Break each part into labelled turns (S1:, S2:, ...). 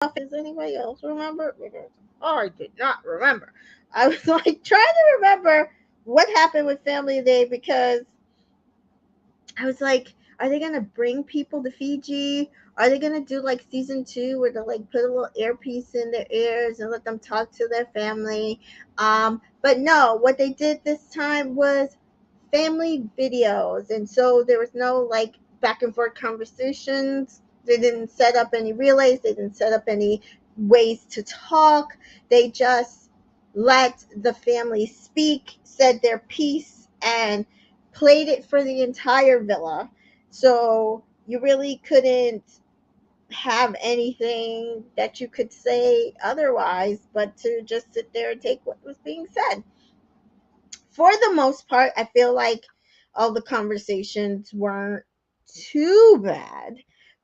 S1: Does anybody else remember? I did not remember. I was like trying to remember what happened with Family Day because I was like, are they gonna bring people to Fiji? Are they gonna do like season two where they like put a little earpiece in their ears and let them talk to their family? But no, what they did this time was family videos, and so there was no like back and forth conversations. They didn't set up any relays. They didn't set up any ways to talk. They just let the family speak, said their piece, and played it for the entire villa. So you really couldn't have anything that you could say otherwise but to just sit there and take what was being said. For the most part, I feel like all the conversations weren't too bad,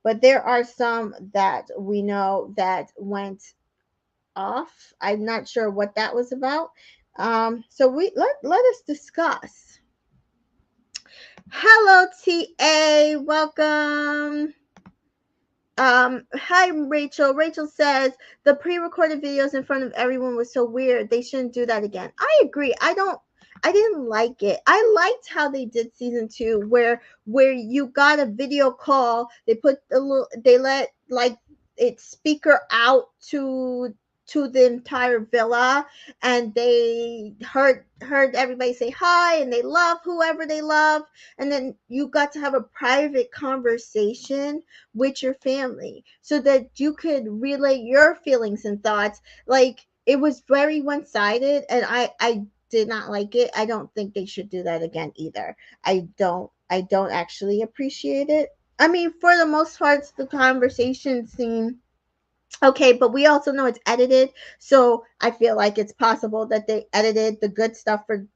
S1: but there are some that we know that went off. I'm not sure what that was about. So let us discuss. Hello, TA. Welcome. Hi, Rachel. Rachel says the pre-recorded videos in front of everyone was so weird. They shouldn't do that again. I agree. I didn't like it. I liked how they did season two, where you got a video call. They let like it speaker out to the entire villa, and they heard everybody say hi, and they love whoever they love, and then you got to have a private conversation with your family so that you could relay your feelings and thoughts. Like it was very one-sided, and I did not like it. I don't think they should do that again either. I don't actually appreciate it. I mean, for the most part, the conversation seemed okay, but we also know it's edited, so I feel like it's possible that they edited the good stuff for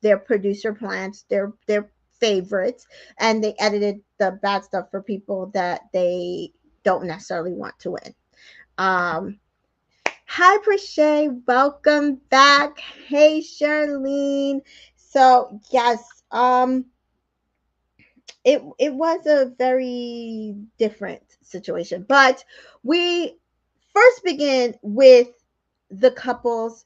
S1: their producer plans, their favorites, and they edited the bad stuff for people that they don't necessarily want to win. um Hi, Prishay, welcome back. Hey, Charlene. So yes, it was a very different situation, but we first begin with the couples,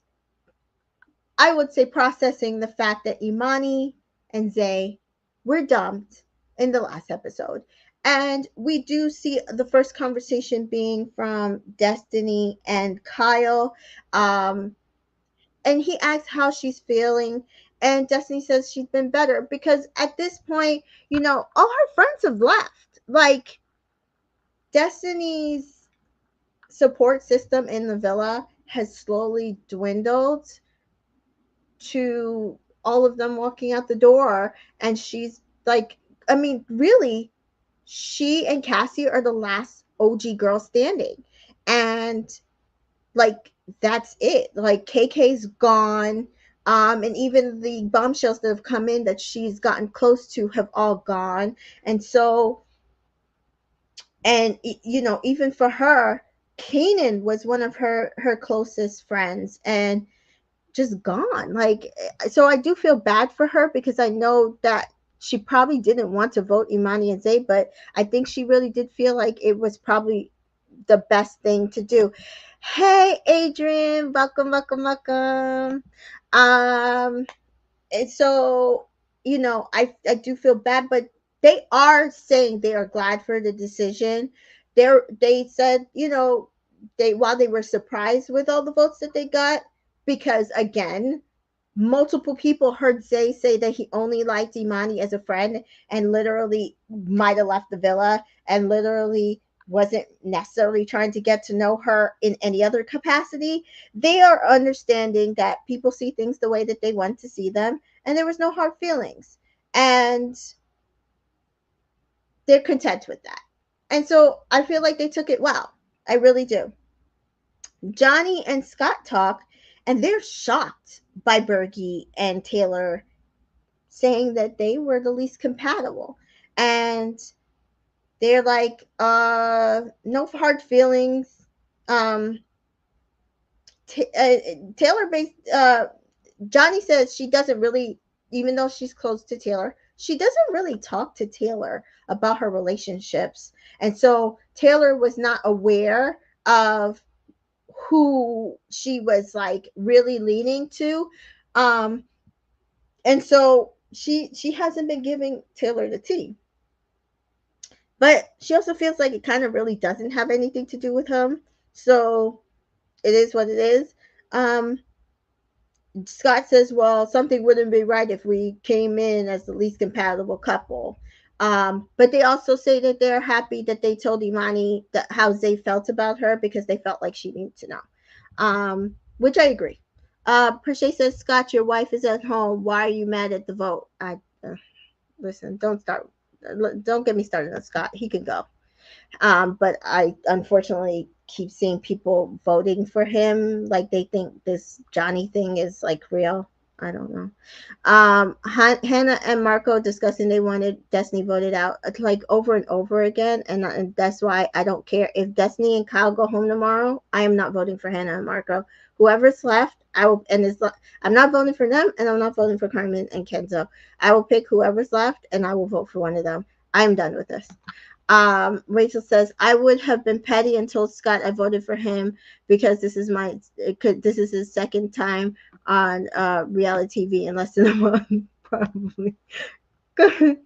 S1: I would say, processing the fact that Imani and Zay were dumped in the last episode. And we do see the first conversation being from Destiny and Kyle. Um, and he asks how she's feeling. And Destiny says she's been better because at this point, all her friends have left. Like, Destiny's support system in the villa has slowly dwindled to all of them walking out the door. And she's like, I mean, really, she and Cassie are the last OG girls standing. And like, that's it. Like, KK's gone. And even the bombshells that have come in that she's gotten close to have all gone. And so, and even for her, Kanan was one of her closest friends, and just gone. Like, so I do feel bad for her because I know that she probably didn't want to vote Imani and Zay, but I think she really did feel like it was probably the best thing to do. Hey, Adrian, welcome, welcome, welcome. Um, and so, I do feel bad, but they are saying they are glad for the decision. They said, they, while they were surprised with all the votes that they got, because again, multiple people heard Zay say that he only liked Imani as a friend and literally might have left the villa and literally wasn't necessarily trying to get to know her in any other capacity. They are understanding that people see things the way that they want to see them, and there was no hard feelings. And they're content with that. And so I feel like they took it well. I really do. Johnny and Scott talk, and they're shocked by Bergie and Taylor saying that they were the least compatible. And they're like, no hard feelings. Um, Taylor based, Johnny says she doesn't really, even though she's close to Taylor, she doesn't really talk to Taylor about her relationships. And so Taylor was not aware of who she was like really leaning to. Um, and so she hasn't been giving Taylor the tea. But she also feels like it kind of really doesn't have anything to do with him. So it is what it is. Um, Scott says, well, something wouldn't be right if we came in as the least compatible couple. But they also say that they're happy that they told Imani that how they felt about her because they felt like she needed to know. Which I agree. Prishay says, Scott, your wife is at home. Why are you mad at the vote? Listen, don't get me started on Scott. He can go. But I unfortunately keep seeing people voting for him like they think this Johnny thing is like real. I don't know. Hannah and Marco discussing they wanted Destiny voted out like over and over again, and that's why I don't care if Destiny and Kyle go home tomorrow. I am not voting for Hannah and Marco. Whoever's left, I will, and it's I'm not voting for them, and I'm not voting for Carmen and Kenzo. I will pick whoever's left, and I will vote for one of them. I'm done with this. Rachel says, I would have been petty and told Scott I voted for him because this is his second time on reality TV in less than a month, probably. Carmen,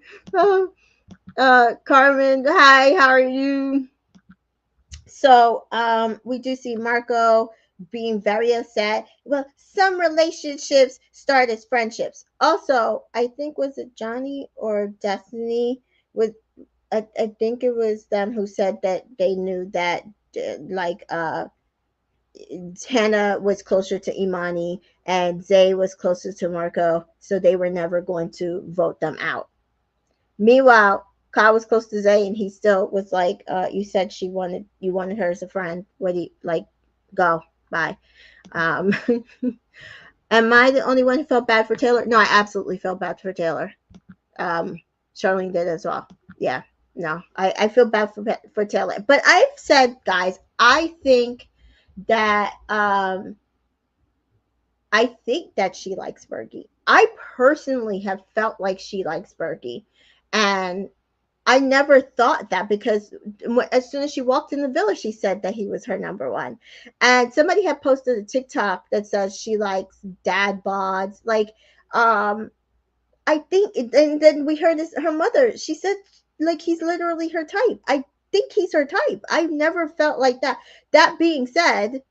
S1: hi, how are you? So we do see Marco being very upset. Well, some relationships start as friendships. Also, I think was it Johnny or Destiny with I think it was them who said that they knew that like Hannah was closer to Imani and Zay was closer to Marco, so they were never going to vote them out. Meanwhile, Kyle was close to Zay and he still was like, you said you wanted her as a friend. What do you like go, bye. Um am I the only one who felt bad for Taylor? No, I absolutely felt bad for Taylor. Um Charlene did as well. Yeah. No, I feel bad for Taylor. But I've said, guys, that um I think that she likes Bergie. I personally have felt like she likes Bergie. And I never thought that because as soon as she walked in the villa, she said that he was her number one. And somebody had posted a TikTok that says she likes dad bods. Like, I think, and then we heard this, her mother, she said, like, he's literally her type. I think he's her type. I've never felt like that. That being said,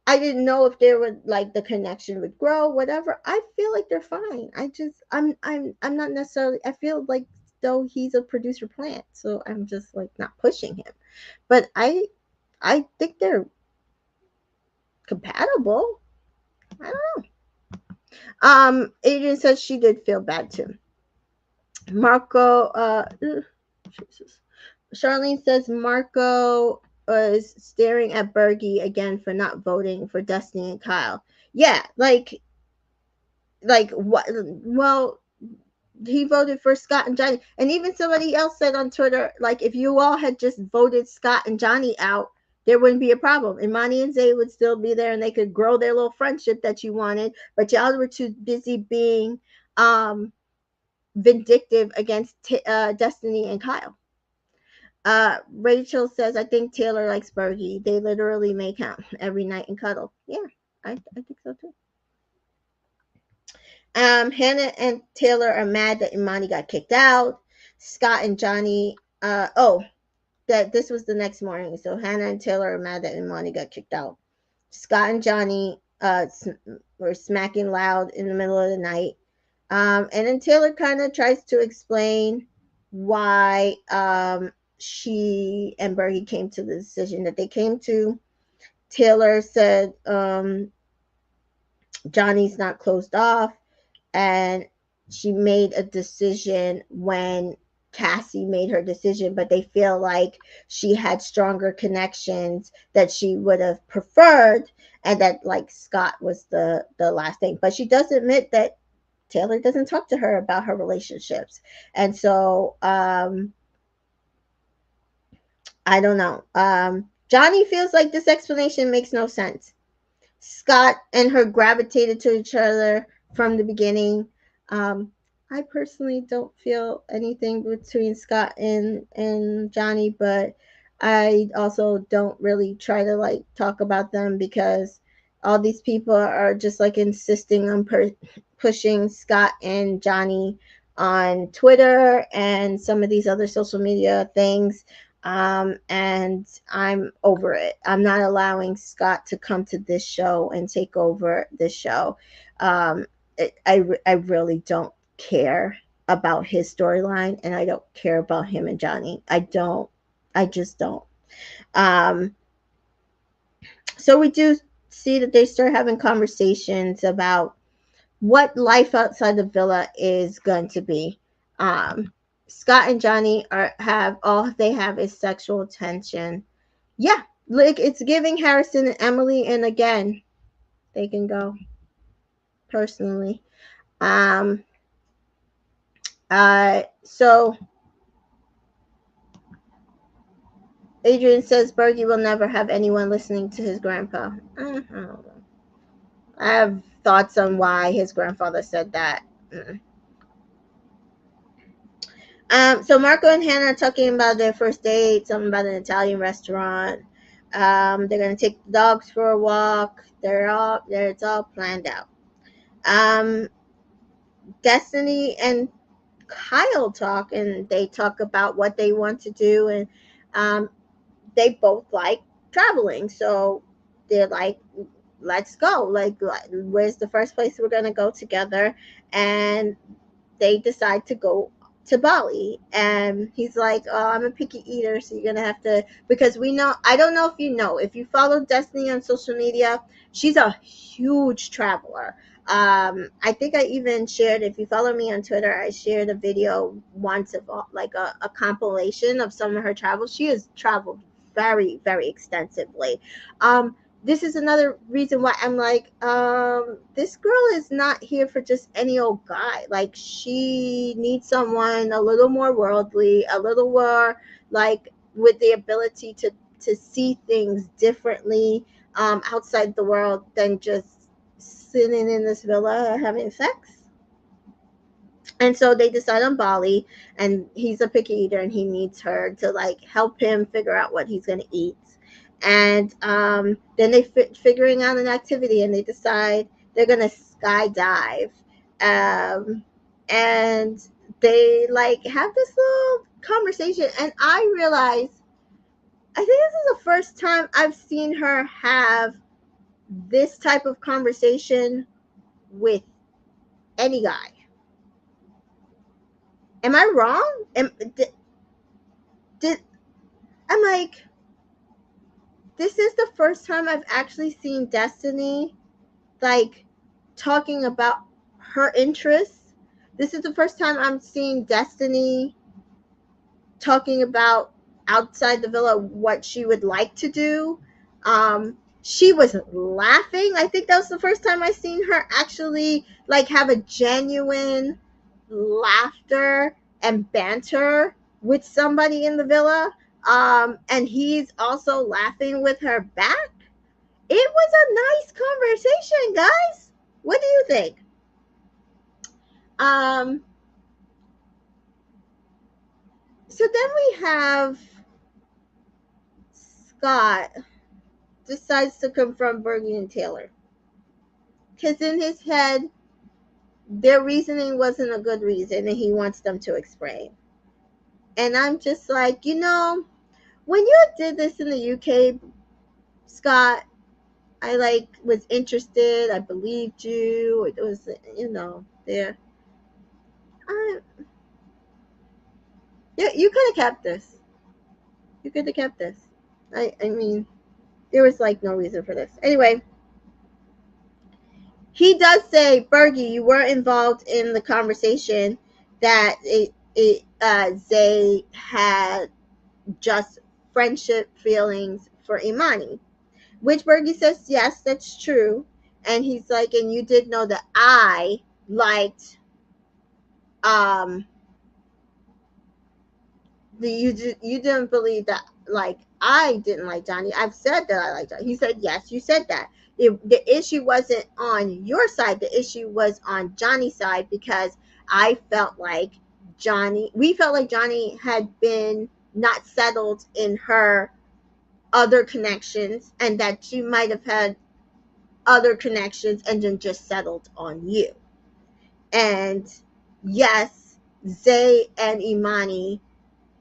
S1: I didn't know if there would like the connection would grow, whatever. I feel like they're fine. I'm not necessarily. I feel like though he's a producer plant, so I'm just like not pushing him. But I think they're compatible. I don't know. Adrian says she did feel bad too. Marco, Jesus. Charlene says Marco is staring at Bergie again for not voting for Destiny and Kyle. Yeah, like what? Well, he voted for Scott and Johnny, and even somebody else said on Twitter, like if you all had just voted Scott and Johnny out, there wouldn't be a problem. Imani and Zay would still be there, and they could grow their little friendship that you wanted. But y'all were too busy being vindictive against Destiny and Kyle. Rachel says, I think Taylor likes Bergie. They literally make out every night and cuddle. Yeah, I think so too. Hannah and Taylor are mad that Imani got kicked out. Scott and Johnny, that this was the next morning. So Hannah and Taylor are mad that Imani got kicked out. Scott and Johnny were smacking loud in the middle of the night. And then Taylor kind of tries to explain why she and Bergie came to the decision that they came to. Taylor said Johnny's not closed off, and she made a decision when Cassie made her decision, but they feel like she had stronger connections that she would have preferred, and that like Scott was the last thing. But she does admit that Taylor doesn't talk to her about her relationships, and so I don't know. Johnny feels like this explanation makes no sense. Scott and her gravitated to each other from the beginning. I personally don't feel anything between Scott and Johnny, but I also don't really try to like talk about them because all these people are just like insisting on pushing Scott and Johnny on Twitter and some of these other social media things. And I'm over it. I'm not allowing Scott to come to this show and take over this show. Um, I really don't care about his storyline, and I don't care about him and Johnny. I just don't. Um, so we do see that they start having conversations about what life outside the villa is going to be. Um, Scott and Johnny have all they have is sexual tension. Yeah, like it's giving Harrison and Emily, and again, they can go personally. Um, so Adrian says Bergie will never have anyone listening to his grandpa. I don't know. I have thoughts on why his grandfather said that. So Marco and Hannah are talking about their first date, something about an Italian restaurant. They're gonna take the dogs for a walk. It's all planned out. Um, Destiny and Kyle talk, and they talk about what they want to do, and um, they both like traveling, so they're like, let's go. Like, where's the first place we're gonna go together? And they decide to go to Bali. And he's like, oh, I'm a picky eater, so you're gonna have to, because we know, I don't know if you know, if you follow Destiny on social media, she's a huge traveler. I think I even shared, if you follow me on Twitter, I shared a video once of like a compilation of some of her travels. She has traveled very, very extensively. This is another reason why I'm like, this girl is not here for just any old guy. Like, she needs someone a little more worldly, a little more like with the ability to see things differently, outside the world than just sitting in this villa having sex. And so they decide on Bali, and he's a picky eater, and he needs her to like help him figure out what he's going to eat. And then they figuring out an activity, and they decide they're going to skydive. Um, and they like have this little conversation, and I realize I think this is the first time I've seen her have this type of conversation with any guy. Am I wrong? Did I'm like, this is the first time I've actually seen Destiny like talking about her interests. This is the first time I'm seeing Destiny talking about outside the villa what she would like to do. She was laughing. I think that was the first time I seen her actually like have a genuine laughter and banter with somebody in the villa. And he's also laughing with her back. It was a nice conversation, guys. What do you think? Um, so then we have Scott decides to confront Bergie and Taylor. Because in his head, their reasoning wasn't a good reason, and he wants them to explain. And I'm just like, when you did this in the UK, Scott, I like was interested. I believed you. It was, there. I, yeah, you could have kept this. You could have kept this. I mean, there was like no reason for this. Anyway, he does say, Bergie, you were involved in the conversation that Zay had just friendship feelings for Imani, which Bergie says, yes, that's true. And he's like, and you did know that I liked, um, you didn't believe that, like, I didn't like Johnny. I've said that I liked Johnny. He said, yes, you said that. The issue wasn't on your side. The issue was on Johnny's side, because we felt like Johnny had been not settled in her other connections, and that she might have had other connections and then just settled on you. And yes, Zay and Imani,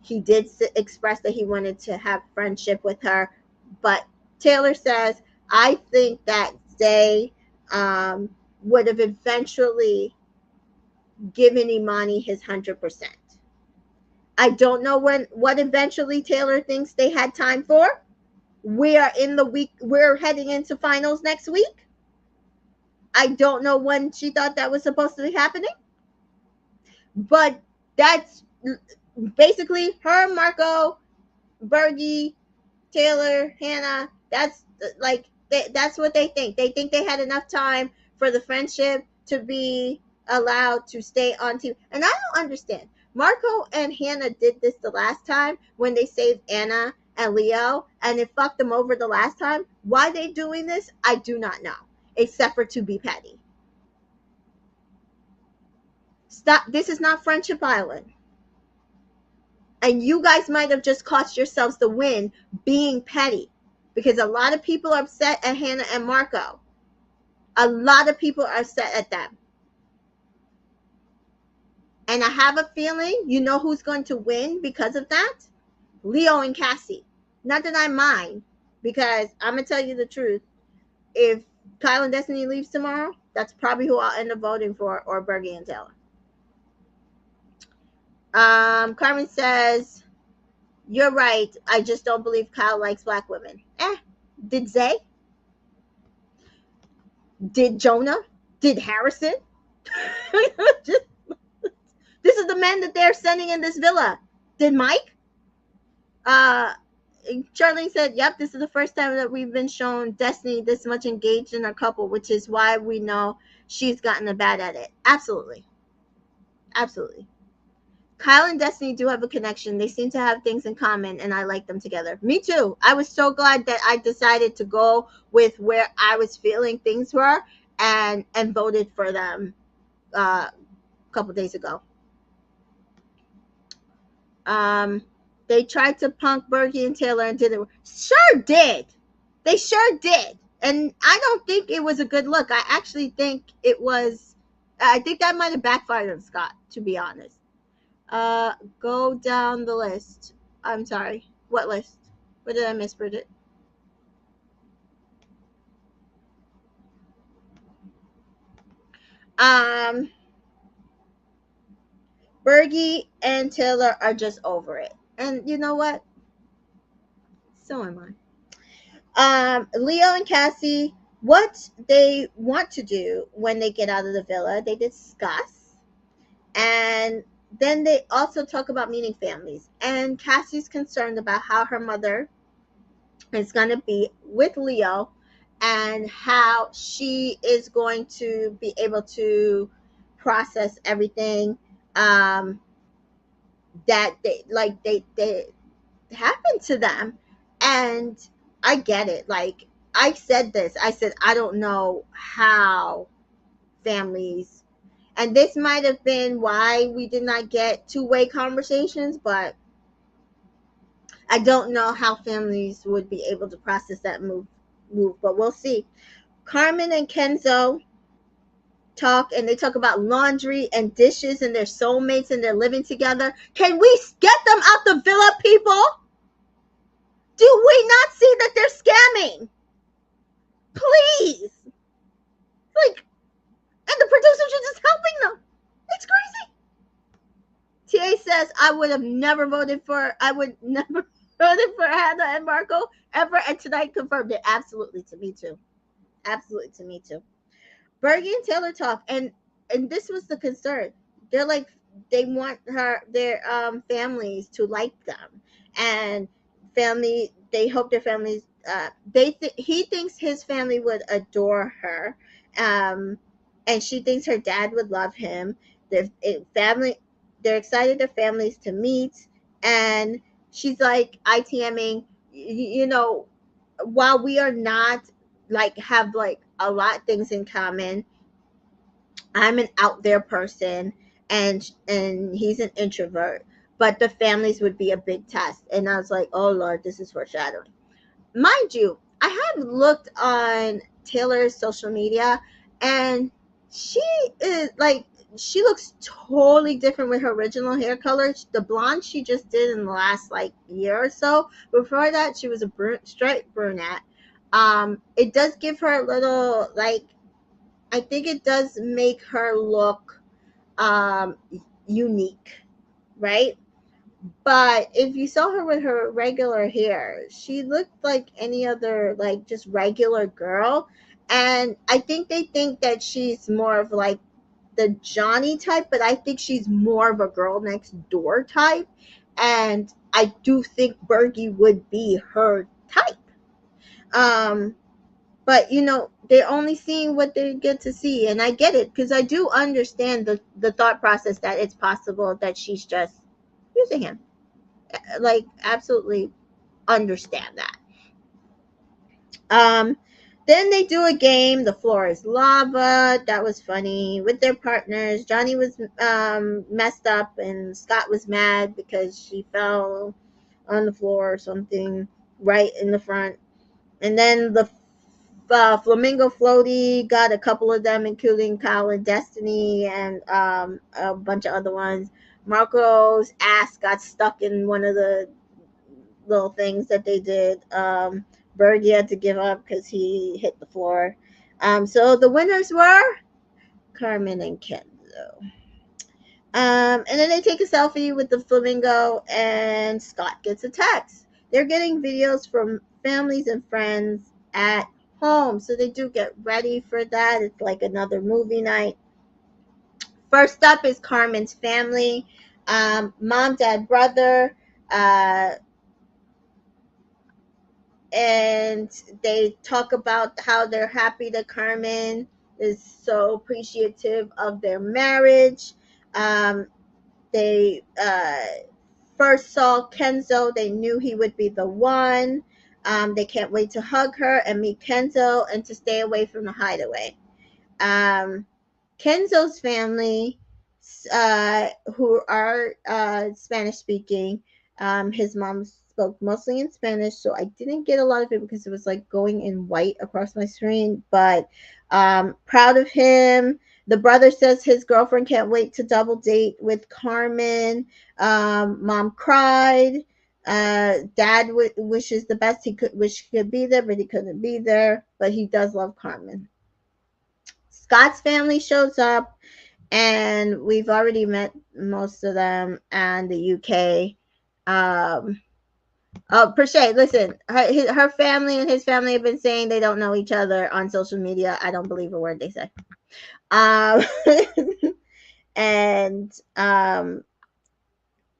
S1: he did express that he wanted to have friendship with her, but Taylor says, I think that Zay would have eventually given Imani his 100%. I don't know what eventually Taylor thinks they had time for. We are in the week, we're heading into finals next week. I don't know when she thought that was supposed to be happening, but that's basically her, Marco, Bergie, Taylor, Hannah. That's like that's what they think. They think they had enough time for the friendship to be allowed to stay on TV. And I don't understand. Marco and Hannah did this the last time when they saved Anna and Leo, and it fucked them over the last time. Why they doing this, I do not know, except for to be petty. Stop. This is not Friendship Island. And you guys might have just cost yourselves the win being petty, because a lot of people are upset at Hannah and Marco. A lot of people are upset at them. And I have a feeling you know who's going to win because of that? Leo and Cassie. Not that I mind, because I'm going to tell you the truth. If Kyle and Destiny leaves tomorrow, that's probably who I'll end up voting for, or Bergie and Taylor. Carmen says, you're right. I just don't believe Kyle likes black women. Did Zay? Did Jonah? Did Harrison? Just, this is the men that they're sending in this villa. Did Mike? Charlene said, yep, this is the first time that we've been shown Destiny this much engaged in a couple, which is why we know she's gotten a bad at it. Absolutely. Absolutely. Kyle and Destiny do have a connection. They seem to have things in common, and I like them together. Me too. I was so glad that I decided to go with where I was feeling things were, and voted for them a couple days ago. They tried to punk Bergie and Taylor and didn't. Sure did. They sure did. And I don't think it was a good look. I actually think it was. I think that might have backfired on Scott, to be honest. Go down the list. I'm sorry. What list? What did I miss, Bridget? Bergie and Taylor are just over it. And you know what? So am I. Leo and Cassie, what they want to do when they get out of the villa, they discuss. And then they also talk about meeting families. And Cassie's concerned about how her mother is going to be with Leo, and how she is going to be able to process everything that they happened to them. And I get it. Like, I said this. I said, I don't know how families, and this might have been why we did not get two-way conversations, but I don't know how families would be able to process that move, but we'll see. Carmen and Kenzo talk, and they talk about laundry and dishes and their soulmates and they're living together. Can we get them out the villa, people? Do we not see that they're scamming? Please. Like, and the producers are just helping them. It's crazy. TA says, I would never voted for Hannah and Marco ever, and tonight confirmed it. Absolutely, to me too. Absolutely, to me too. Bergie and Taylor talk, and this was the concern. They're like, they want their families to like them, and they hope their families. He thinks his family would adore her, and she thinks her dad would love him. They're excited their families to meet, and she's like ITMing, while we are not like have like a lot of things in common. I'm an out there person, and he's an introvert. but the families would be a big test. And I was like, oh Lord, this is foreshadowing. Mind you, I have looked on Taylor's social media, and she is like, she looks totally different with her original hair color. The blonde she just did in the last like year or so. Before that, she was a straight brunette. It does give her a little like, I think it does make her look um unique, right? But if you saw her with her regular hair, she looked like any other, like just regular girl. And I think they think that she's more of like the Johnny type, but I think she's more of a girl next door type. And I do think Bergie would be her type. Um, but they're only seeing what they get to see, and I get it because I do understand the thought process that it's possible that she's just using him. Like, absolutely understand that. Um, then they do a game. The floor is lava. That was funny with their partners. Johnny was messed up, and Scott was mad because she fell on the floor or something right in the front. And then the Flamingo Floaty got a couple of them, including Kyle and Destiny, and a bunch of other ones. Marco's ass got stuck in one of the little things that they did. Bergie had to give up because he hit the floor. So the winners were Carmen and Kenzo. And then they take a selfie with the flamingo, and Scott gets a text. They're getting videos from families and friends at home, so they do get ready for that. It's like another movie night. First up is Carmen's family, mom, dad, brother. And they talk about how they're happy that Carmen is so appreciative of their marriage. They first saw Kenzo, they knew he would be the one. They can't wait to hug her and meet Kenzo and to stay away from the hideaway. Kenzo's family, who are Spanish speaking, his mom spoke mostly in Spanish, so I didn't get a lot of it because it was like going in white across my screen. But proud of him. The brother says his girlfriend can't wait to double date with Carmen. Mom cried. Dad wishes the best. He could be there, but he couldn't be there. But he does love Carmen. Scott's family shows up, and we've already met most of them, and the UK. Per se, listen, her family and his family have been saying they don't know each other on social media. I don't believe a word they say. Um, and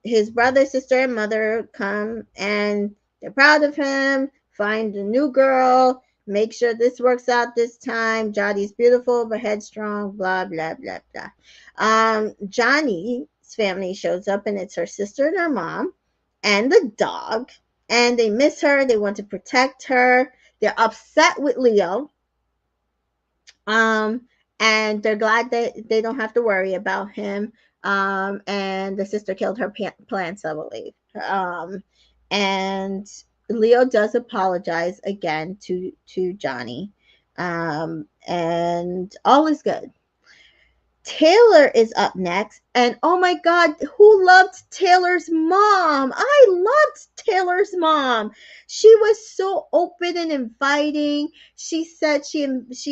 S1: his brother, sister, and mother come, and they're proud of him. Find a new girl. Make sure this works out this time. Johnny's beautiful but headstrong. Blah blah blah blah. Johnny's family shows up, and it's her sister and her mom, and the dog. And they miss her. They want to protect her. They're upset with Leo. Um, and they're glad that they don't have to worry about him. And the sister killed her plants, I believe. And Leo does apologize again to Johnny. And all is good. Taylor is up next, and oh my god, who loved Taylor's mom? I loved Taylor's mom. She was so open and inviting. She said she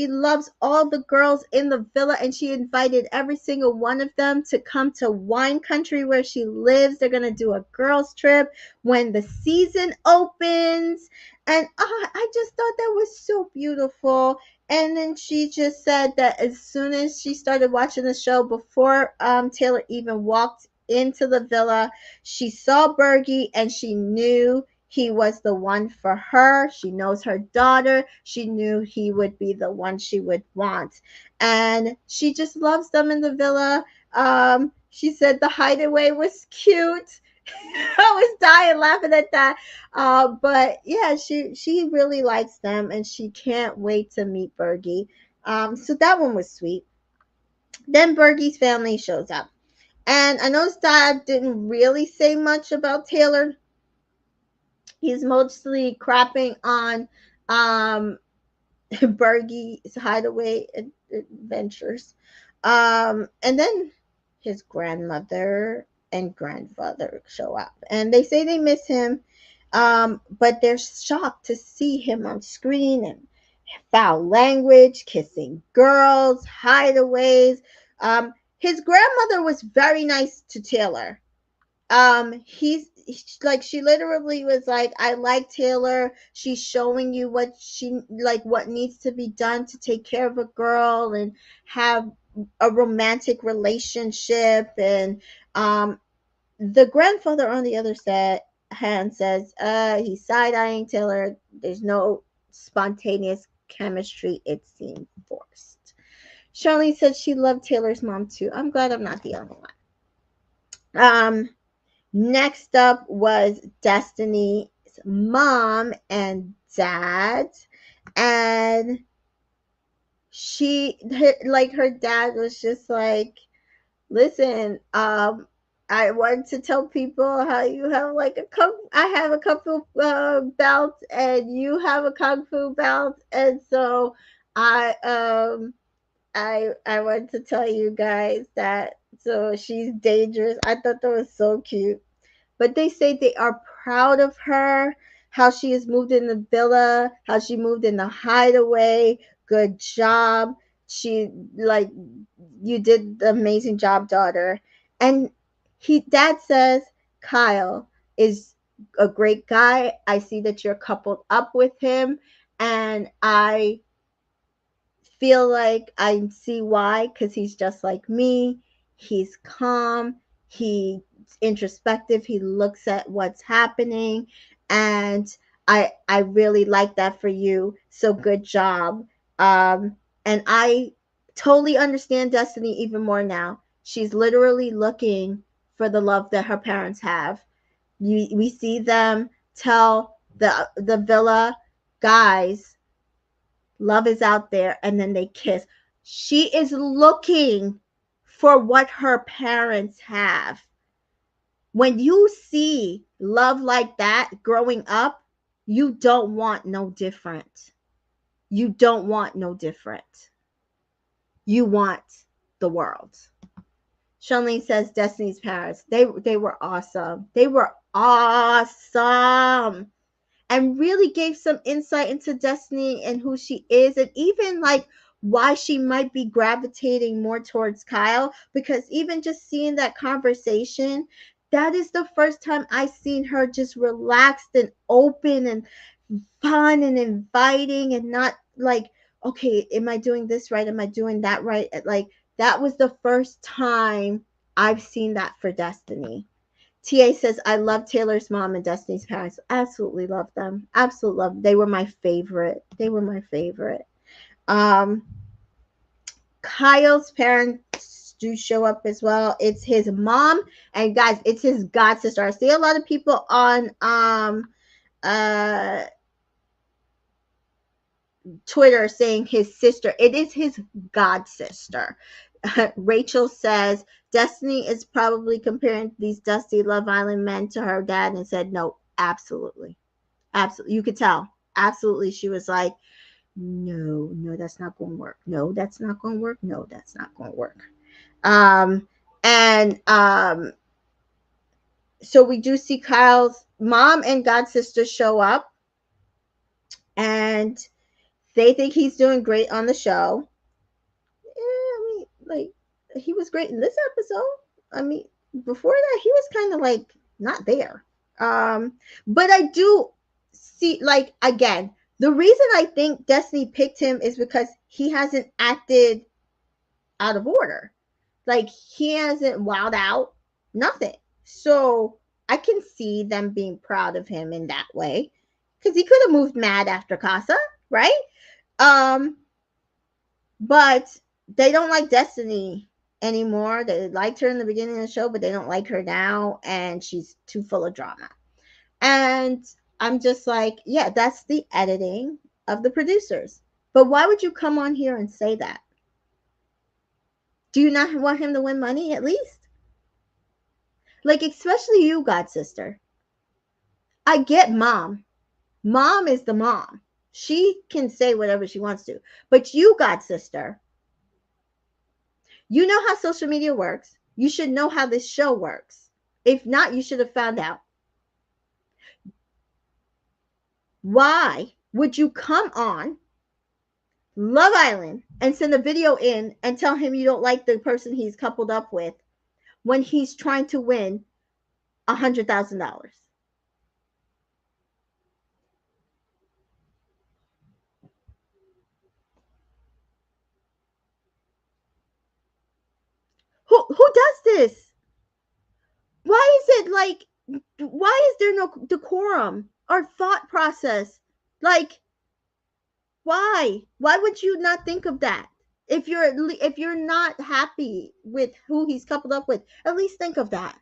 S1: loves all the girls in the villa, and she invited every single one of them to come to wine country where she lives. They're gonna do a girls trip when the season opens, and I just thought that was so beautiful. And then she just said that as soon as she started watching the show, before Taylor even walked into the villa, she saw Bergie and she knew he was the one for her. She knows her daughter. She knew he would be the one she would want. And she just loves them in the villa. She said the hideaway was cute. I was dying laughing at that. But yeah, she really likes them, and she can't wait to meet Bergie. So that one was sweet. Then Bergie's family shows up. And I noticed Dad didn't really say much about Taylor. He's mostly crapping on um Bergie's hideaway adventures. And then his grandmother and grandfather show up, and they say they miss him, but they're shocked to see him on screen and foul language, kissing girls, hideaways. His grandmother was very nice to Taylor. He's like, she literally was like, I like Taylor, she's showing you what she like, what needs to be done to take care of a girl and have a romantic relationship. And the grandfather on the other side hand says, he's side-eyeing Taylor, there's no spontaneous chemistry, it seems forced. Charlene said she loved Taylor's mom too. I'm glad I'm not the only one. Next up was Destiny's mom and dad. And her dad was just like, listen, I wanted to tell people how you have like I have a kung fu belt and you have a kung fu belt. And so I, I wanted to tell you guys that, so she's dangerous. I thought that was so cute. But they say they are proud of her, how she has moved in the villa, how she moved in the hideaway. Good job. She, like, you did the amazing job, daughter. And dad says Kyle is a great guy. I see that you're coupled up with him, and I feel like I see why, because he's just like me. He's calm, he's introspective, he looks at what's happening, and I really like that for you. So good job. And I totally understand Destiny even more now. She's literally looking for the love that her parents have. We see them tell the villa guys love is out there, and then they kiss. She is looking for what her parents have. When you see love like that growing up, you don't want no different. You don't want no different. You want the world. Charlene says Destiny's parents, they were awesome. They were awesome. And really gave some insight into Destiny and who she is, and even like why she might be gravitating more towards Kyle. Because even just seeing that conversation, that is the first time I seen her just relaxed and open and fun and inviting, and not like, okay, am I doing this right? Am I doing that right? Like, that was the first time I've seen that for Destiny. TA says, I love Taylor's mom and Destiny's parents. Absolutely love them. Absolutely love them. They were my favorite. They were my favorite. Um, Kyle's parents do show up as well. It's his mom, and guys, it's his god sister. I see a lot of people on uh Twitter saying his sister. It is his god sister. Rachel says Destiny is probably comparing these dusty Love Island men to her dad, and said, no, absolutely. Absolutely. You could tell. Absolutely. She was like, no, no, that's not going to work. No, that's not going to work. No, that's not going to work. Um, and so we do see Kyle's mom and god sister show up, and they think he's doing great on the show. I mean, like, he was great in this episode. I mean, before that, he was kind of like not there. But I do see, like, again, the reason I think Destiny picked him is because he hasn't acted out of order. Like, he hasn't wowed out, nothing. So I can see them being proud of him in that way, because he could have moved mad after Casa, right? Um, but they don't like Destiny anymore. They liked her in the beginning of the show, but they don't like her now, and she's too full of drama. And I'm just like, yeah, that's the editing of the producers. But why would you come on here and say that? Do you not want him to win money at least? Like, especially you, God sister. I get mom. Mom is the mom. She can say whatever she wants to. But you, God sister, you know how social media works. You should know how this show works. If not, you should have found out. Why would you come on Love Island and send a video in and tell him you don't like the person he's coupled up with when he's trying to win $100,000? Who does this? Why is it like? Why is there no decorum or thought process? Like, why? Why would you not think of that? If you're not happy with who he's coupled up with, at least think of that.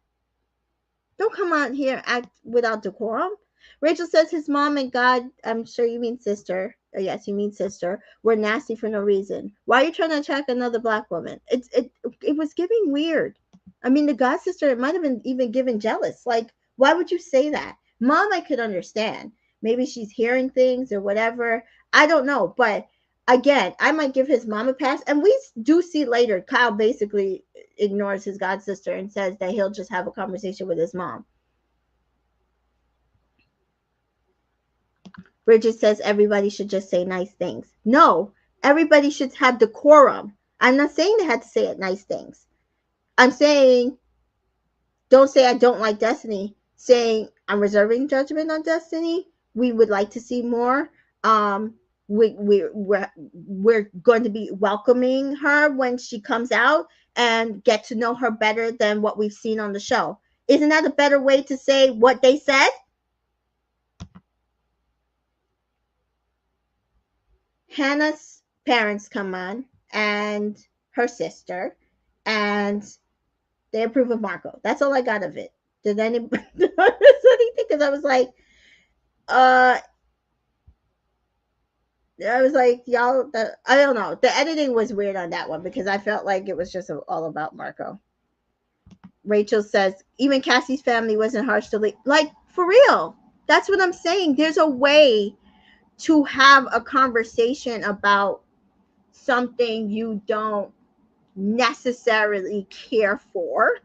S1: Don't come out here act without decorum. Rachel says his mom and God, I'm sure you mean sister. Yes, you mean sister. Were nasty for no reason. Why are you trying to attack another black woman? It was giving weird. I mean, the God sister, it might have been even given jealous. Like, why would you say that? Mom, I could understand. Maybe she's hearing things or whatever. I don't know. But again, I might give his mom a pass. And we do see later, Kyle basically ignores his God sister and says that he'll just have a conversation with his mom. Bridget says everybody should just say nice things. No, everybody should have decorum. I'm not saying they had to say nice things. I'm saying don't say I don't like Destiny. Saying I'm reserving judgment on Destiny. We would like to see more. We're going to be welcoming her when she comes out and get to know her better than what we've seen on the show. Isn't that a better way to say what they said? Hannah's parents come on and her sister, and they approve of Marco. That's all I got of it. Did anybody notice anything? Because I was like, uh, y'all, I don't know. The editing was weird on that one because I felt like it was just all about Marco. Rachel says, even Cassie's family wasn't harsh to leave. Like, for real. That's what I'm saying. There's a way to have a conversation about something you don't necessarily care for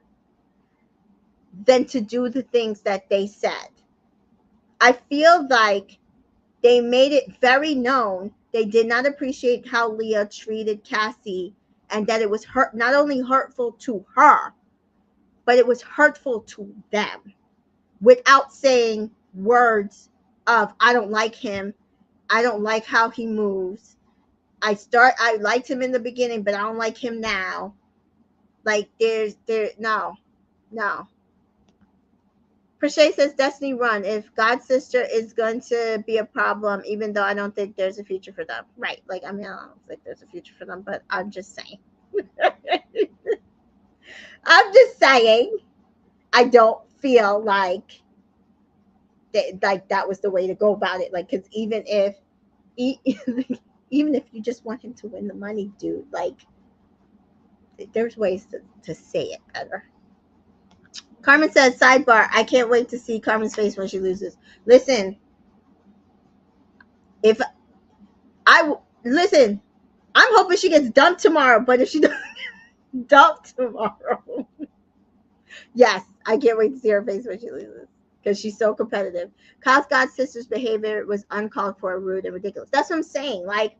S1: than to do the things that they said. I feel like they made it very known they did not appreciate how Leah treated Cassie and that it was not only hurtful to her, but it was hurtful to them without saying words of I don't like him, I don't like how he moves. I liked him in the beginning, but I don't like him now. Like no. Crochet says Destiny run. If God's sister is going to be a problem, even though I don't think there's a future for them. Right. Like, I mean, I don't think there's a future for them, but I'm just saying. I'm just saying I don't feel like that was the way to go about it. Like, because even if you just want him to win the money, dude, like, there's ways to say it better. Carmen says, sidebar, I can't wait to see Carmen's face when she loses. Listen, if listen, I'm hoping she gets dumped tomorrow, but if she doesn't get dumped tomorrow, yes, I can't wait to see her face when she loses because she's so competitive. Kyle's God sister's behavior was uncalled for, rude, and ridiculous. That's what I'm saying. Like,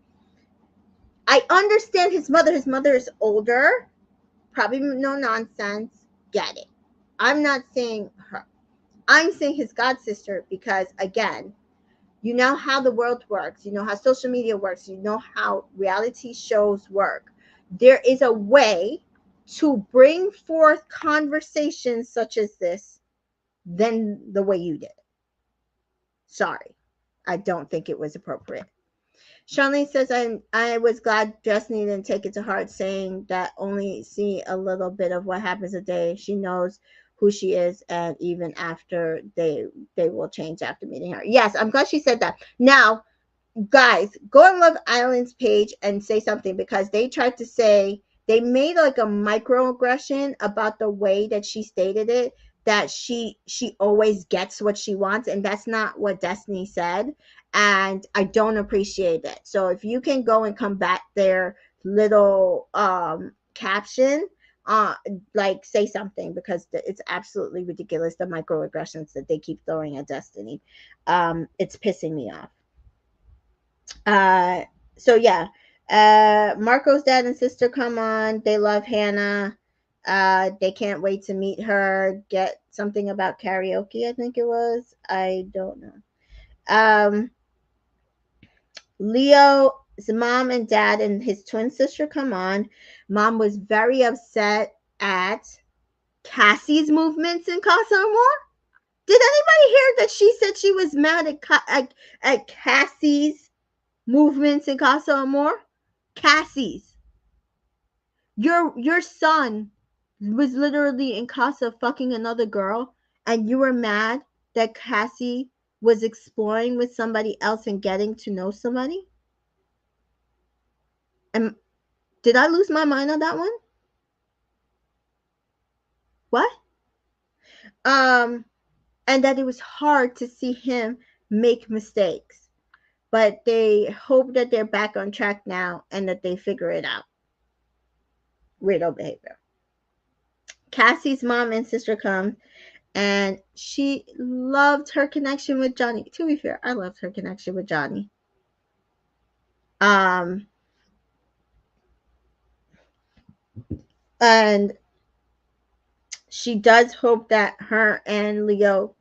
S1: I understand his mother. His mother is older, probably no nonsense. Get it. I'm not saying her. I'm saying his God sister because, again, you know how the world works. You know how social media works. You know how reality shows work. There is a way to bring forth conversations such as this than the way you did. Sorry. I don't think it was appropriate. Charlene says, I was glad Destiny didn't take it to heart, saying that only see a little bit of what happens a day. She knows who she is, and even after they will change after meeting her. Yes, I'm glad she said that. Now, guys, go on Love Island's page and say something, because they tried to say they made like a microaggression about the way that she stated it, that she always gets what she wants, and that's not what Destiny said, and I don't appreciate it. So if you can go and combat their little caption, uh like say something, because it's absolutely ridiculous, the microaggressions that they keep throwing at Destiny. It's pissing me off. uh so yeah, Marco's dad and sister come on, they love Hannah. They can't wait to meet her, get something about karaoke, I think it was, I don't know. Leo's mom and dad and his twin sister come on. Mom was very upset at Cassie's movements in Casa Amor. Did anybody hear that she said she was mad at Cassie's movements in Casa Amor? Cassie's. Your son was literally in Casa fucking another girl, and you were mad that Cassie was exploring with somebody else and getting to know somebody? And did I lose my mind on that one? What? Um, and that it was hard to see him make mistakes, but they hope that they're back on track now and that they figure it out. Weirdo behavior. Cassie's mom and sister come, and she loved her connection with Johnny. To be fair, I loved her connection with Johnny. Um, and she does hope that her and Leo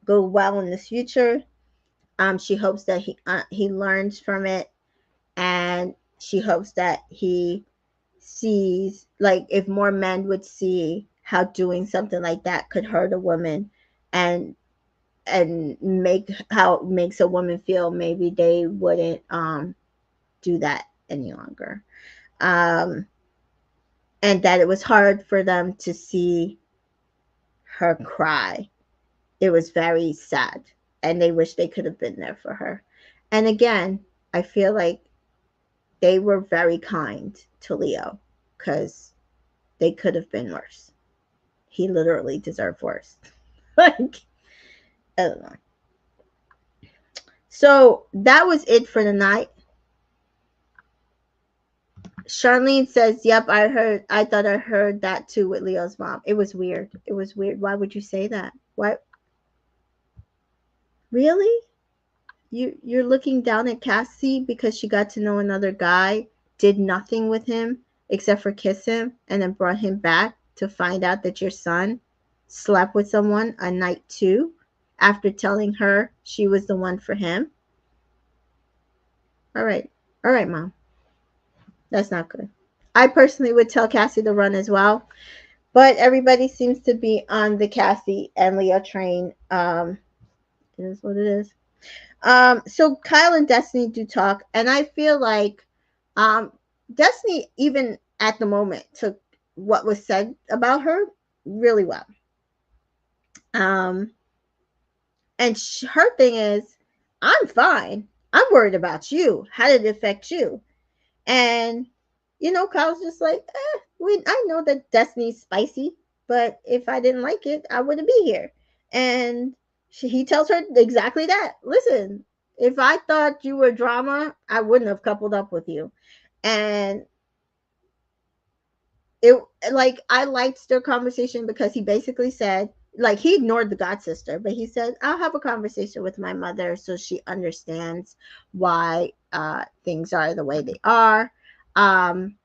S1: go well in the future. She hopes that he learns from it, and she hopes that he sees, like, if more men would see how doing something like that could hurt a woman, and make how it makes a woman feel, maybe they wouldn't do that any longer. Um, and that it was hard for them to see her cry. It was very sad, and they wish they could have been there for her. And again, I feel like they were very kind to Leo, because they could have been worse. He literally deserved worse. Like, I don't know. So that was it for the night. Charlene says, "Yep, I heard. I thought I heard that too with Leo's mom. It was weird. It was weird. Why would you say that? What? Really? You're looking down at Cassie because she got to know another guy, did nothing with him except for kiss him, and then brought him back to find out that your son slept with someone a night two after telling her she was the one for him? All right, all right, mom. That's not good. I personally would tell Cassie to run as well, but everybody seems to be on the Cassie and Leo train. It is what it is. So Kyle and Destiny do talk, and I feel like um, Destiny, even at the moment, took what was said about her really well. Um, and her thing is, I'm fine. I'm worried about you. How did it affect you? And Kyle's just like, I know that Destiny's spicy, but if I didn't like it, I wouldn't be here. And he tells her exactly that. Listen, if I thought you were drama, I wouldn't have coupled up with you. And it, like, I liked their conversation because he basically said, like, he ignored the god sister, but he said, I'll have a conversation with my mother so she understands why things are the way they are. And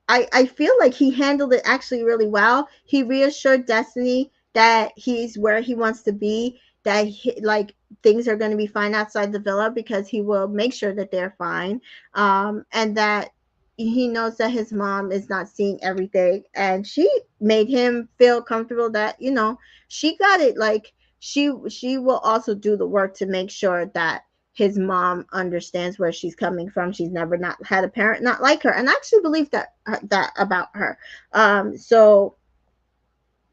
S1: I feel like he handled it actually really well. He reassured Destiny that he's where he wants to be, that like, things are going to be fine outside the villa, because he will make sure that they're fine, and that he knows that his mom is not seeing everything, and she made him feel comfortable that she got it. Like, she will also do the work to make sure that his mom understands where she's coming from. She's never not had a parent not like her, and I actually believe that about her. So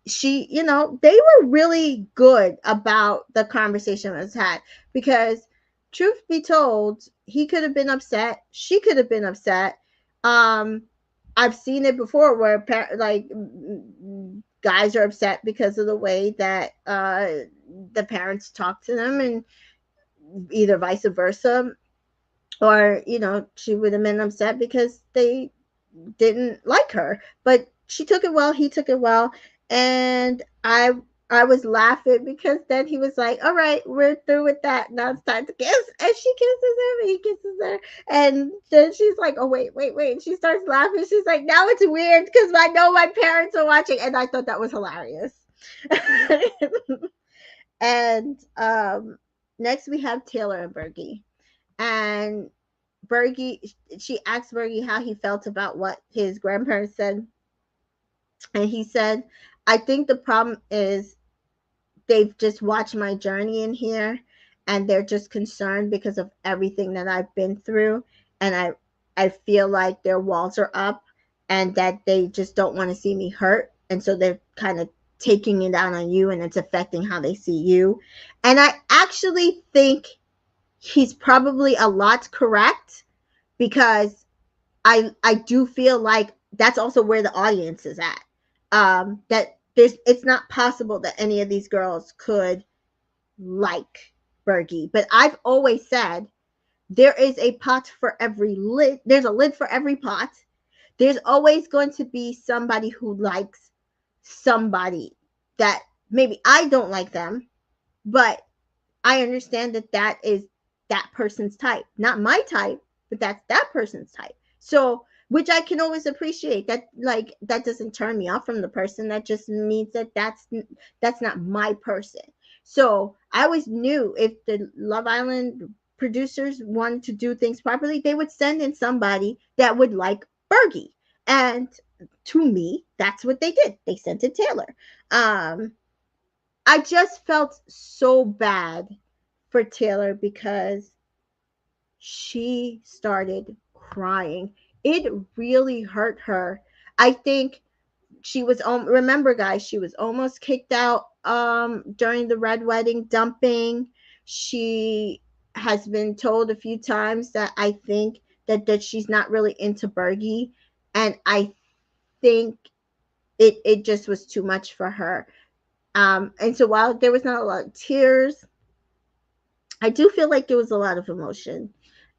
S1: she, they were really good about the conversation that was had, because truth be told, he could have been upset, she could have been upset. um I've seen it before where like guys are upset because of the way that the parents talk to them, and either vice versa, or she would have been upset because they didn't like her. But she took it well, he took it well, and I was laughing because then he was like, all right, we're through with that, now it's time to kiss, and she kisses him and he kisses her, and then she's like, oh wait, and she starts laughing, she's like, now it's weird because I know my parents are watching, and I thought that was hilarious. And next we have Taylor and Bergie. And Bergie, she asked Bergie how he felt about what his grandparents said. And he said, I think the problem is they've just watched my journey in here, and they're just concerned because of everything that I've been through. And I feel like their walls are up, and that they just don't want to see me hurt. And so they're kind of taking it out on you, and it's affecting how they see you. And I actually think he's probably a lot correct, because I do feel like that's also where the audience is at. That it's not possible that any of these girls could like Bergie. But I've always said there is a pot for every lid. There's a lid for every pot. There's always going to be somebody who likes somebody that maybe I don't like them, but I understand that that is that person's type. Not my type, but that's that person's type. So, which I can always appreciate. That, like, that doesn't turn me off from the person. That just means that that's not my person. So I always knew if the Love Island producers wanted to do things properly, they would send in somebody that would like Bergie. And to me, that's what they did. They sent in Taylor. I just felt so bad for Taylor because she started crying. It really hurt her. I think she was remember guys, she was almost kicked out during the red wedding dumping. She has been told a few times that I think that she's not really into Bergie, and I think it just was too much for her. And so while there was not a lot of tears, I do feel like there was a lot of emotion.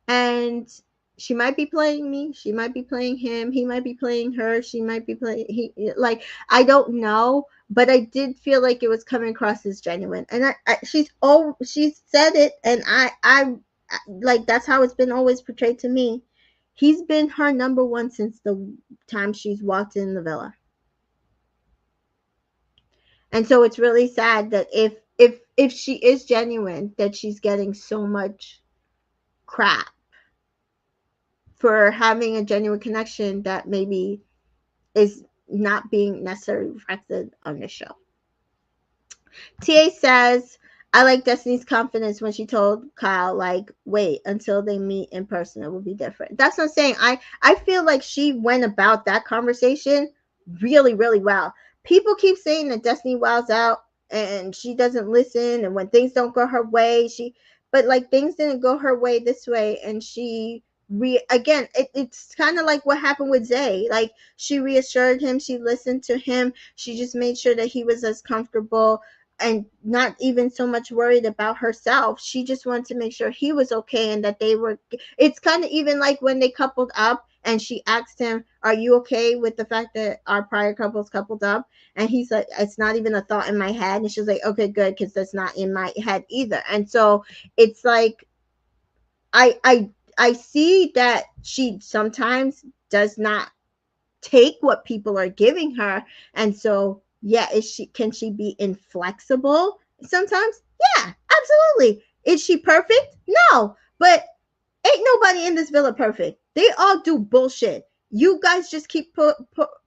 S1: And she might be playing me, she might be playing him, he might be playing her, she might be playing he, like, I don't know, but I did feel like it was coming across as genuine. And she said it, and I like, that's how it's been always portrayed to me. He's been her number one since the time she's walked in the villa. And so it's really sad that if she is genuine, that she's getting so much crap for having a genuine connection that maybe is not being necessarily reflected on the show. TA says, I like Destiny's confidence when she told Kyle, like, wait until they meet in person, it will be different. That's what I'm saying. I feel like she went about that conversation really, really well. People keep saying that Destiny wows out and she doesn't listen, and when things don't go her way, but like, things didn't go her way this way, and she again, it's kind of like what happened with Zay. Like, she reassured him, she listened to him, she just made sure that he was as comfortable and not even so much worried about herself. She just wanted to make sure he was okay, and that they were. It's kind of even like when they coupled up, and she asked him, are you okay with the fact that our prior couples coupled up? And he's like, it's not even a thought in my head. And she's like, okay, good, because that's not in my head either. And so it's like, i i I see that she sometimes does not take what people are giving her. And so, yeah, can she be inflexible sometimes? Yeah, absolutely. Is she perfect? No. But ain't nobody in this villa perfect. They all do bullshit. You guys just keep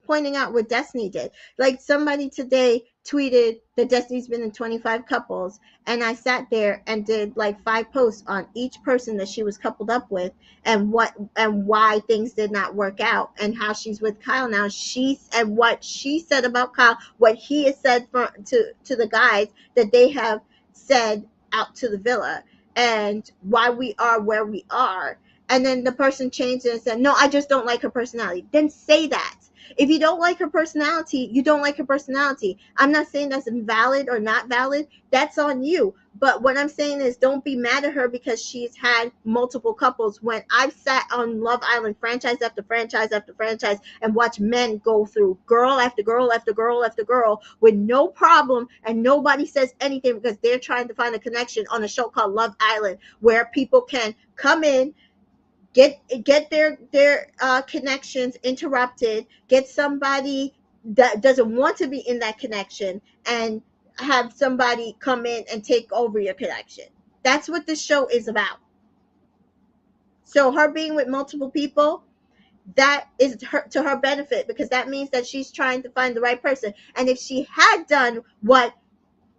S1: pointing out what Destiny did. Like, somebody today tweeted that Destiny's been in 25 couples, and I sat there and did like 5 posts on each person that she was coupled up with, and why things did not work out, and how she's with Kyle now. And what she said about Kyle, what he has said to the guys that they have said out to the villa, and why we are where we are. and then the person changed it and said, no, I just don't like her personality, then say that. If you don't like her personality, you don't like her personality. I'm not saying that's invalid or not valid. That's on you. But what I'm saying is don't be mad at her because she's had multiple couples. When I've sat on Love Island franchise after franchise after franchise and watched men go through girl after girl after girl after girl with no problem, and nobody says anything because they're trying to find a connection on a show called Love Island, where people can come in, get their connections interrupted, get somebody that doesn't want to be in that connection, and have somebody come in and take over your connection. That's what this show is about. So her being with multiple people, that is to her benefit, because that means that she's trying to find the right person. And if she had done what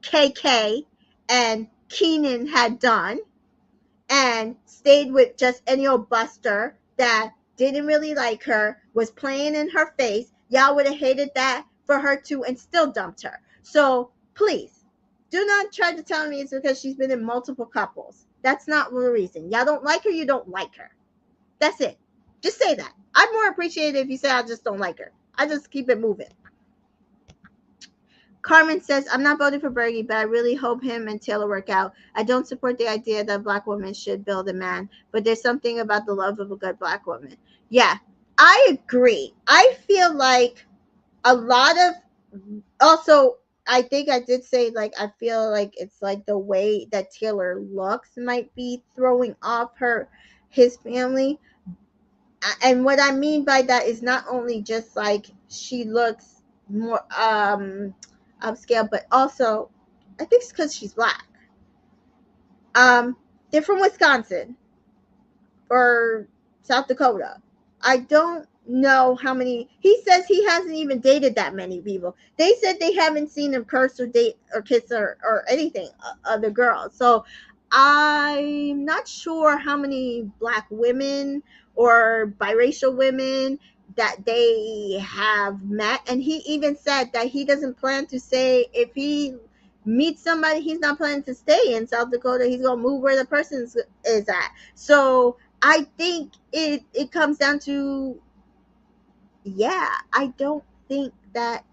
S1: KK and Keenan had done, and stayed with just any old buster that didn't really like her, was playing in her face, y'all would have hated that for her too and still dumped her. So please, do not try to tell me it's because she's been in multiple couples. That's not the reason. Y'all don't like her, you don't like her. That's it. Just say that. I'd more appreciate it if you say I just don't like her. I just keep it moving. Carmen says, I'm not voting for Bergie, but I really hope him and Taylor work out. I don't support the idea that Black women should build a man, but there's something about the love of a good Black woman. Yeah, I agree. I feel like a lot of, also, I think I did say, like, I feel like it's like the way that Taylor looks might be throwing off his family. And what I mean by that is not only just like she looks more upscale, but also I think it's because she's Black. They're from Wisconsin or South Dakota. I don't know how many. He says he hasn't even dated that many people. They said they haven't seen him curse or date or kiss or anything other girls. So I'm not sure how many Black women or biracial women that they have met. And he even said that he doesn't plan to say, if he meets somebody, he's not planning to stay in South Dakota. He's going to move where the person is at. So I think it comes down to, yeah, I don't think that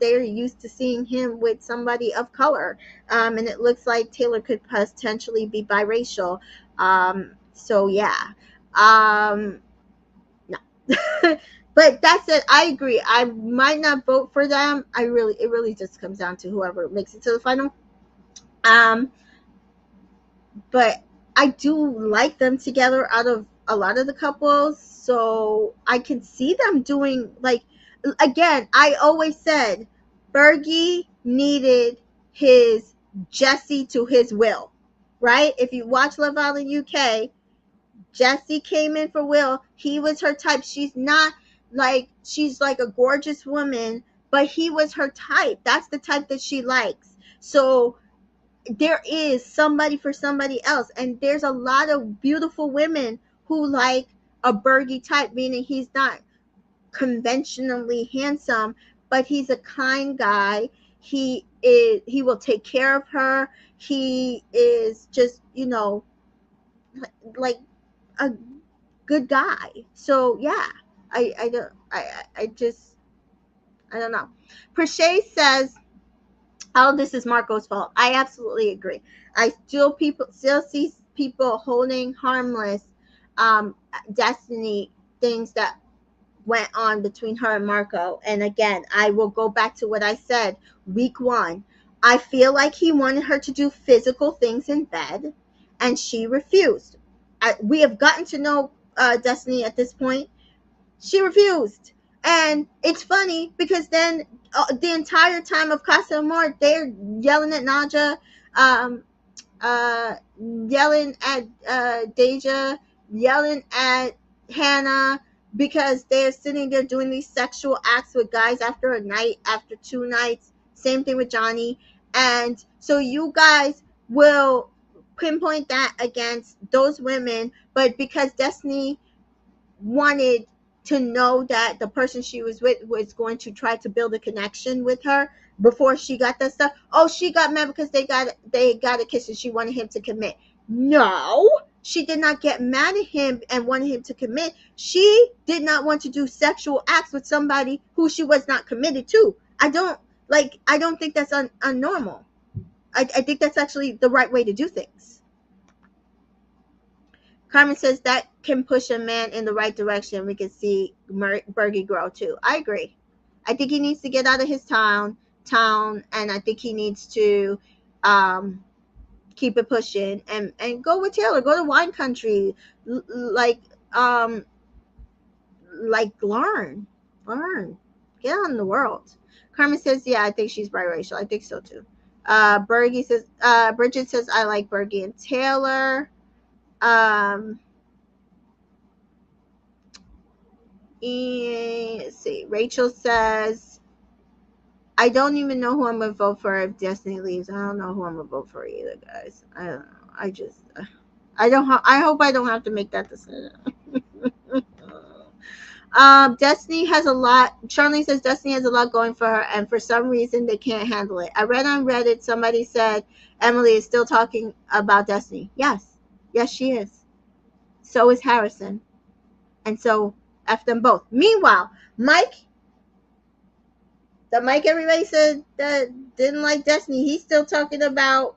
S1: they're used to seeing him with somebody of color. And it looks like Taylor could potentially be biracial. So yeah. No. But that's it. I agree. I might not vote for them. It really just comes down to whoever makes it to the final. But I do like them together out of a lot of the couples. So I can see them doing, like, again, I always said Bergie needed his Jesse to his Will, right? If you watch Love Island UK, Jesse came in for Will. He was her type. She's like a gorgeous woman, but he was her type. That's the type that she likes. So there is somebody for somebody else. And there's a lot of beautiful women who like a Bergie type, meaning he's not conventionally handsome, but he's a kind guy. He will take care of her. He is just, like a good guy. So yeah, I don't know. Prochet says, oh, this is Marco's fault. I absolutely agree. I still see people holding harmless Destiny things that went on between her and Marco. And again, I will go back to what I said week 1. I feel like he wanted her to do physical things in bed, and she refused. We have gotten to know Destiny at this point. She refused. And it's funny because then the entire time of Casa Amor, they're yelling at Naja, yelling at Deja, yelling at Hannah, because they're sitting there doing these sexual acts with guys after a night, after 2 nights. Same thing with Johnny. And so you guys will pinpoint that against those women, but because Destiny wanted to know that the person she was with was going to try to build a connection with her before she got that stuff. Oh, she got mad because they got a kiss and she wanted him to commit. No, she did not get mad at him and wanted him to commit. She did not want to do sexual acts with somebody who she was not committed to. I don't think that's unnormal. I think that's actually the right way to do things. Carmen says that can push a man in the right direction. We can see Bergie grow too. I agree. I think he needs to get out of his town, and I think he needs to um, keep it pushing and go with Taylor. Go to wine country, like um, learn, get on the world. Carmen says, yeah, I think she's biracial. I think so too. Bergie says, Bridget says, I like Bergie and Taylor. Let's see. Rachel says, I don't even know who I'm gonna vote for if Destiny leaves. I don't know who I'm gonna vote for either, guys. I don't know. I don't. I hope I don't have to make that decision. Destiny has a lot. Charlene says Destiny has a lot going for her, and for some reason they can't handle it. I read on Reddit somebody said Emily is still talking about Destiny. Yes, she is. So is Harrison, and so F them both. Meanwhile, Mike everybody said that didn't like Destiny, he's still talking about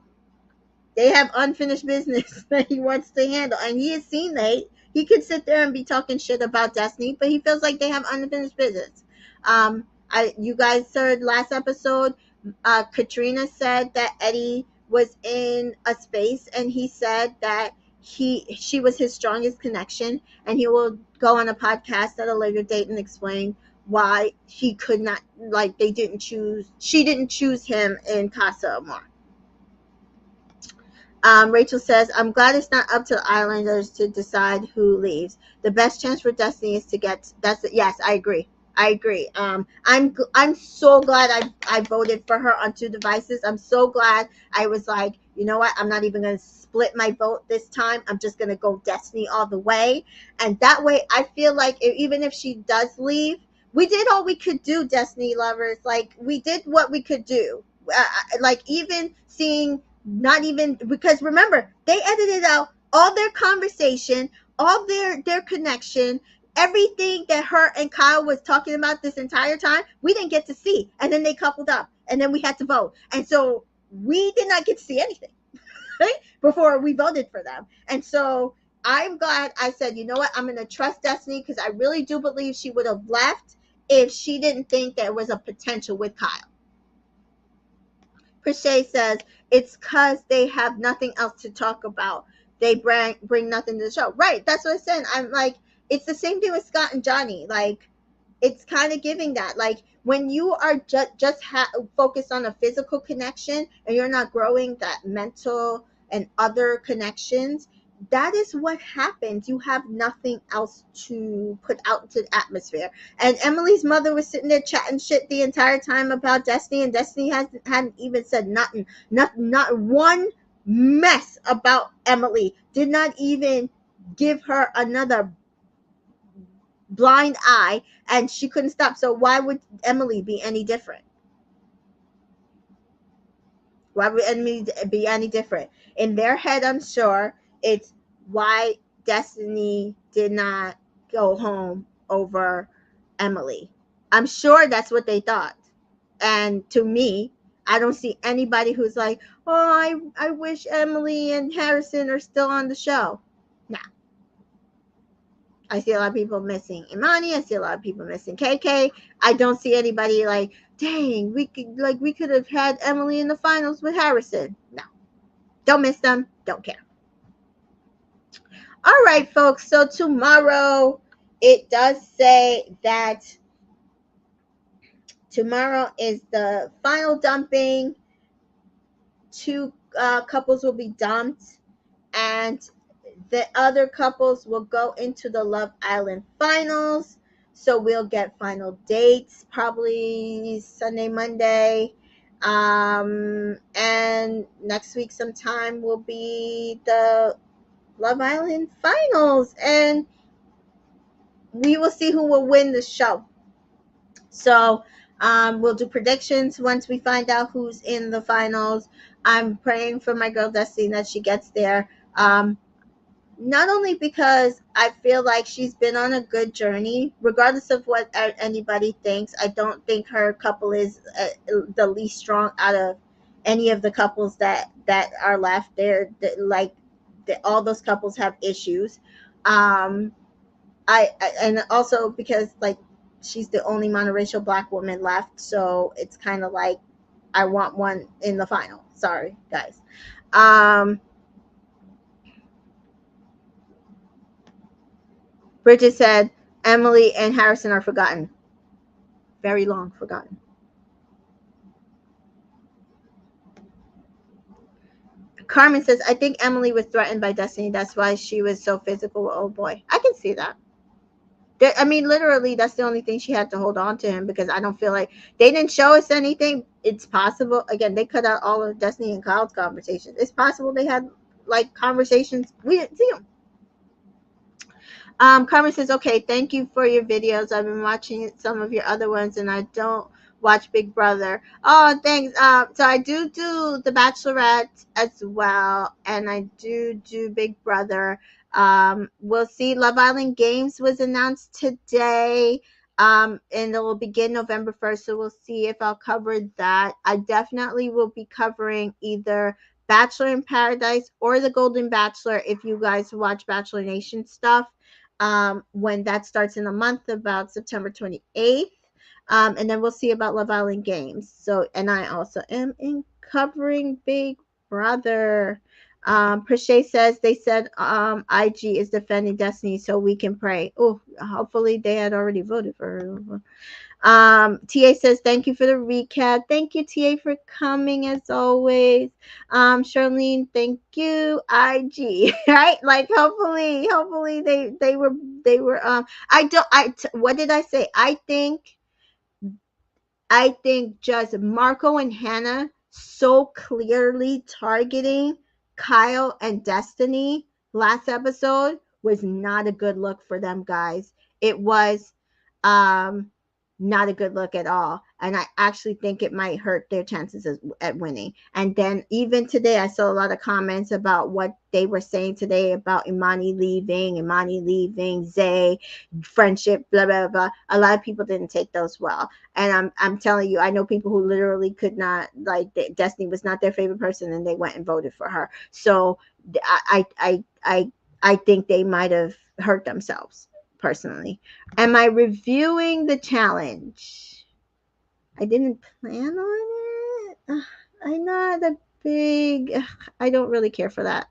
S1: they have unfinished business that he wants to handle. And he has seen that he could sit there and be talking shit about Destiny, but he feels like they have unfinished business. You guys heard last episode, Katrina said that Eddie was in a space and he said that she was his strongest connection, and he will go on a podcast at a later date and explain why he could not, like, she didn't choose him in Casa Amor. Rachel says, I'm glad it's not up to the Islanders to decide who leaves. The best chance for Destiny is to get yes, I agree. I'm so glad I voted for her on 2 devices. I'm so glad I was like, you know what? I'm not even going to split my vote this time. I'm just going to go Destiny all the way. And that way, I feel like even if she does leave, we did all we could do, Destiny lovers. Like, we did what we could do. Like, even seeing, not even, because remember, they edited out all their conversation, all their connection, everything that her and Kyle was talking about this entire time. We didn't get to see, and then they coupled up, and then we had to vote, and so we did not get to see anything right before we voted for them. And so I'm glad I said, you know what, I'm going to trust Destiny, because I really do believe she would have left if she didn't think there was a potential with Kyle. Crochet says it's because they have nothing else to talk about. They bring nothing to the show. Right. That's what I said. I'm like, it's the same thing with Scott and Johnny. Like, it's kind of giving that. Like, when you are just focused on a physical connection and you're not growing that mental and other connections, that is what happens. You have nothing else to put out into the atmosphere. And Emily's mother was sitting there chatting shit the entire time about Destiny, and Destiny hadn't even said nothing, not one mess about Emily. Did not even give her another blind eye, and she couldn't stop. So why would Emily be any different? Why would Emily be any different? In their head, I'm sure it's why Destiny did not go home over Emily. I'm sure that's what they thought. And to me, I don't see anybody who's like, oh, I wish Emily and Harrison are still on the show. Nah. I see a lot of people missing Imani. I see a lot of people missing KK. I don't see anybody like, dang, we could have had Emily in the finals with Harrison. No. Don't miss them. Don't care. All right, folks. So tomorrow, it does say that tomorrow is the final dumping. 2 couples will be dumped, and the other couples will go into the Love Island finals. So we'll get final dates probably Sunday, Monday. And next week sometime will be the Love Island finals, and we will see who will win the show. So we'll do predictions once we find out who's in the finals. I'm praying for my girl Destiny that she gets there. Not only because I feel like she's been on a good journey, regardless of what anybody thinks. I don't think her couple is the least strong out of any of the couples that are left. Like all those couples have issues. Um, and also because like she's the only monoracial black woman left, so it's kind of like I want one in the final. Sorry, guys. Um, Bridget said Emily and Harrison are forgotten. Very long forgotten. Carmen says, I think Emily was threatened by Destiny. That's why she was so physical with old boy. I can see that. I mean, literally, that's the only thing she had to hold on to him because I don't feel like they didn't show us anything. It's possible. Again, they cut out all of Destiny and Kyle's conversations. It's possible they had like conversations. We didn't see them. Carmen says, okay, thank you for your videos. I've been watching some of your other ones and I don't watch Big Brother. Oh, thanks. So I do The Bachelorette as well, and I do Big Brother. We'll see. Love Island Games was announced today. And it will begin November 1st. So we'll see if I'll cover that. I definitely will be covering either Bachelor in Paradise or The Golden Bachelor if you guys watch Bachelor Nation stuff, when that starts in a month, about September 28th. And then we'll see about Love Island Games. So, and I also am in covering Big Brother. Prashay says they said IG is defending Destiny, so we can pray. Oh, hopefully they had already voted for her. TA says, thank you for the recap. Thank you, TA, for coming as always. Charlene, thank you. IG, right? Like hopefully they were what did I say? I think just Marco and Hannah so clearly targeting Kyle and Destiny last episode was not a good look for them, guys. It was um not a good look at all. And I actually think it might hurt their chances at winning. And then even today, I saw a lot of comments about what they were saying today about Imani leaving, Zay, friendship, blah, blah, blah. A lot of people didn't take those well. And I'm telling you, I know people who literally could not, like, Destiny was not their favorite person and they went and voted for her. So I think they might have hurt themselves personally. Am I reviewing the challenge? I didn't plan on it. I'm not a big. I don't really care for that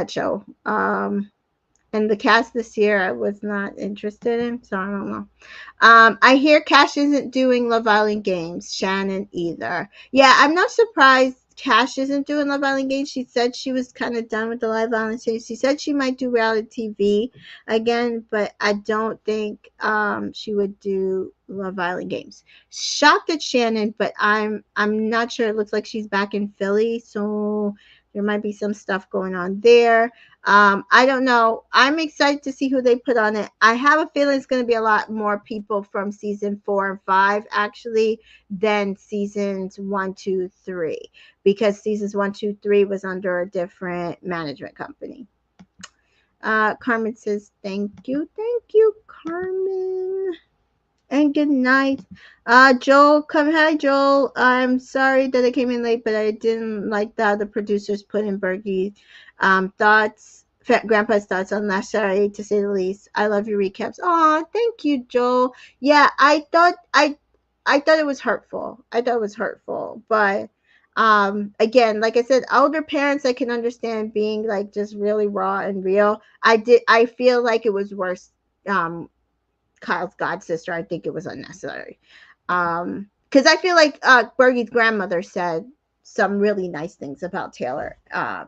S1: show. And the cast this year I was not interested in, so I don't know. I hear Cash isn't doing Love Island Games. Shannon either. Yeah, I'm not surprised Cash isn't doing Love Island Games. She said she was kind of done with the Love Island series. She said she might do reality TV again, but I don't think she would do Love Island Games. Shocked at Shannon, but I'm not sure. It looks like she's back in Philly, so there might be some stuff going on there. I don't know. I'm excited to see who they put on it. I have a feeling it's going to be a lot more people from season 4 and 5 actually than seasons 1, 2, 3, because seasons 1, 2, 3 was under a different management company. Carmen says, thank you, Carmen. And good night. Joel, hi, Joel. I'm sorry that I came in late, but I didn't like that the producers put in Bergie thoughts, Grandpa's thoughts on last Saturday, to say the least. I love your recaps. Oh, thank you, Joel. Yeah, I thought it was hurtful. But again, like I said, older parents I can understand being like just really raw and real. I feel like it was worse. Kyle's god sister, I think it was unnecessary. Because I feel like Bergie's grandmother said some really nice things about Taylor.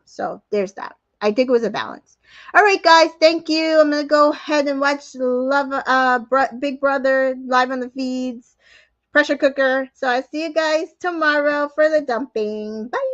S1: So there's that. I think it was a balance. All right, guys, thank you. I'm gonna go ahead and watch Big Brother live on the feeds, pressure cooker. So I see you guys tomorrow for the dumping. Bye.